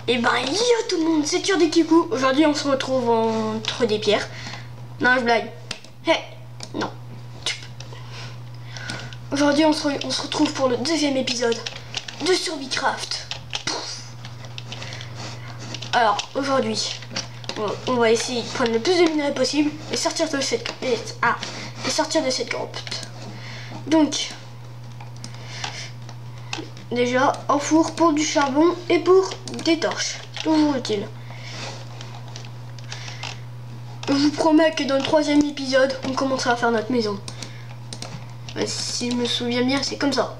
Et ben yo tout le monde, c'est Turdi Kikou. Aujourd'hui on se retrouve entre des pierres. Non je blague. Hey, non. Aujourd'hui on se retrouve pour le deuxième épisode de Survicraft. Alors aujourd'hui on va essayer de prendre le plus de minerais possible et sortir de cette grotte. Donc déjà un four pour du charbon et pour des torches, toujours utile. Je vous promets que dans le troisième épisode on commencera à faire notre maison. Si je me souviens bien c'est comme ça.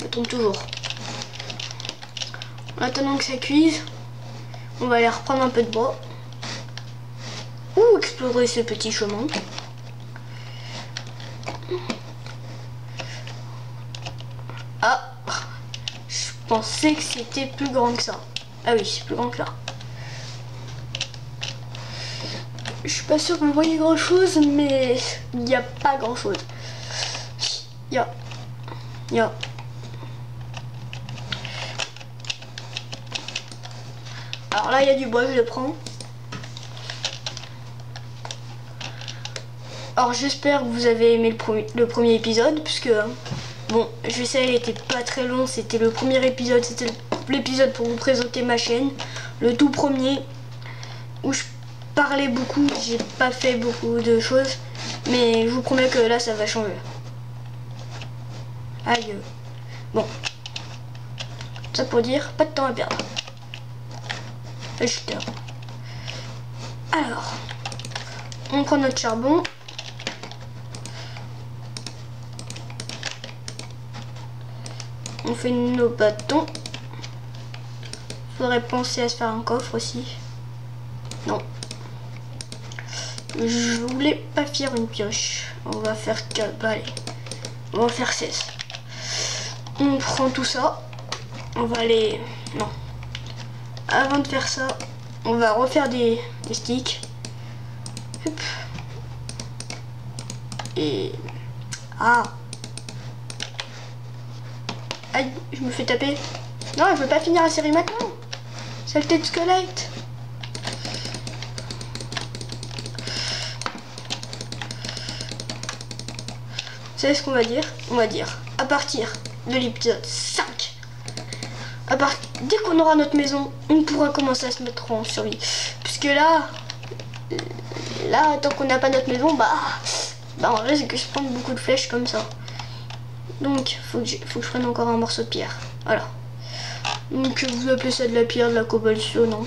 Je tourne toujours. Maintenant que ça cuise, on va aller reprendre un peu de bois ou explorer ce petit chemin. Ah, je pensais que c'était plus grand que ça. Ah oui, c'est plus grand que là. Je suis pas sûre que vous voyez grand chose, mais il n'y a pas grand chose. Il y a. Alors là, il y a du bois, je le prends. Alors j'espère que vous avez aimé le premier épisode, puisque bon, je sais, il était pas très long, c'était le premier épisode, c'était l'épisode pour vous présenter ma chaîne, le tout premier, où je parlais beaucoup, j'ai pas fait beaucoup de choses, mais je vous promets que là ça va changer. Aïe. Bon. Ça pour dire, pas de temps à perdre. Alors, on prend notre charbon. On fait nos bâtons. Faudrait penser à se faire un coffre aussi. Non. Je voulais pas faire une pioche. On va faire 4. Bah, allez. On va faire 16. On prend tout ça. On va aller... Non. Avant de faire ça, on va refaire des sticks. Hop. Et... Ah. Aïe, je me fais taper. Non, je veux pas finir la série maintenant. Saleté de squelette. Vous savez ce qu'on va dire? On va dire, à partir de l'épisode 5, dès qu'on aura notre maison, on pourra commencer à se mettre en survie. Puisque là, tant qu'on n'a pas notre maison, bah on risque de se prendre beaucoup de flèches comme ça. Donc, faut que je prenne encore un morceau de pierre. Voilà. Donc, vous appelez ça de la pierre, de la cobblestone, non?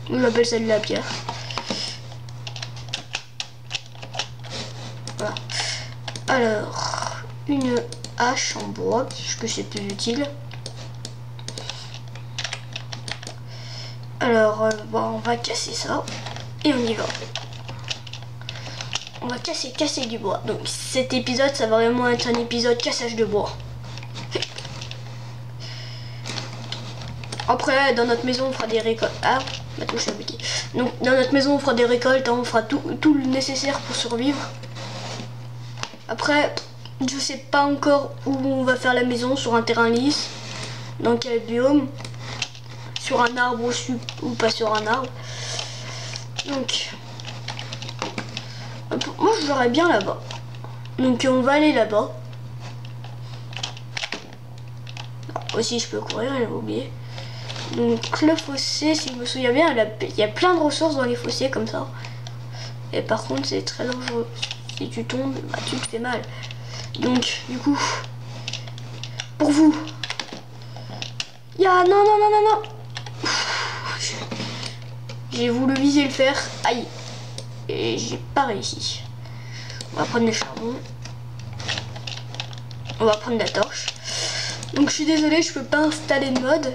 On appelle ça de la pierre. Voilà. Alors, une hache en bois, puisque c'est plus utile. Alors, on va casser ça. Et on y va. On va casser du bois. Donc cet épisode, ça va vraiment être un épisode cassage de bois. Après, dans notre maison, on fera des récoltes. Ah, ma touche a bugué. Donc dans notre maison, on fera des récoltes, on fera tout le nécessaire pour survivre. Après, je sais pas encore où on va faire la maison, sur un terrain lisse, dans quel biome, sur un arbre ou pas sur un arbre. Donc... moi je verrais bien là-bas. Donc on va aller là-bas. Aussi je peux courir, j'avais oublié. Donc le fossé, si je me souviens bien, il y a plein de ressources dans les fossés comme ça. Et par contre c'est très dangereux. Si tu tombes, bah, tu te fais mal. Donc du coup, pour vous, il y a... Non. J'ai voulu viser le fer. Aïe. Et j'ai pas réussi. On va prendre le charbon. On va prendre la torche. Donc je suis désolée, je peux pas installer de mode.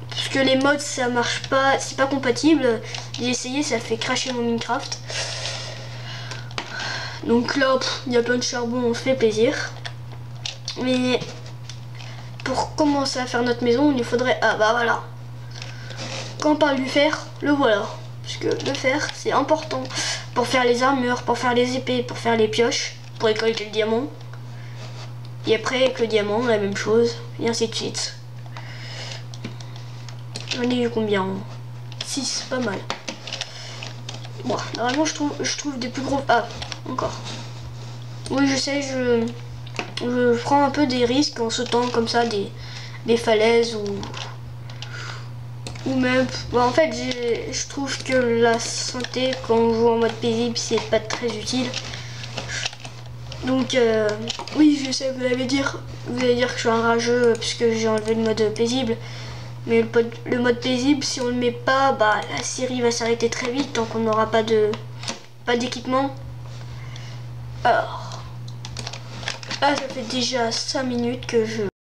Parce que les mods ça marche pas, c'est pas compatible. J'ai essayé, ça fait crasher mon Minecraft. Donc là, il y a plein de charbon, on se fait plaisir. Mais pour commencer à faire notre maison, il faudrait... Ah bah voilà. Quand on parle du fer, le voilà. Parce que le fer, c'est important pour faire les armures, pour faire les épées, pour faire les pioches, pour récolter le diamant. Et après, avec le diamant, la même chose, et ainsi de suite. J'en ai eu combien? 6, pas mal. Bon, normalement je trouve des plus gros... Ah, encore. Oui, je sais, je prends un peu des risques en sautant comme ça des falaises ou même... Bon, en fait, je trouve que la santé quand on joue en mode paisible, c'est pas très utile. Donc, oui, je sais, vous allez dire que je suis un rageux puisque j'ai enlevé le mode paisible. Mais le mode paisible, si on le met pas, bah la série va s'arrêter très vite tant qu'on n'aura pas d'équipement. Alors, là, ça fait déjà 5 minutes que je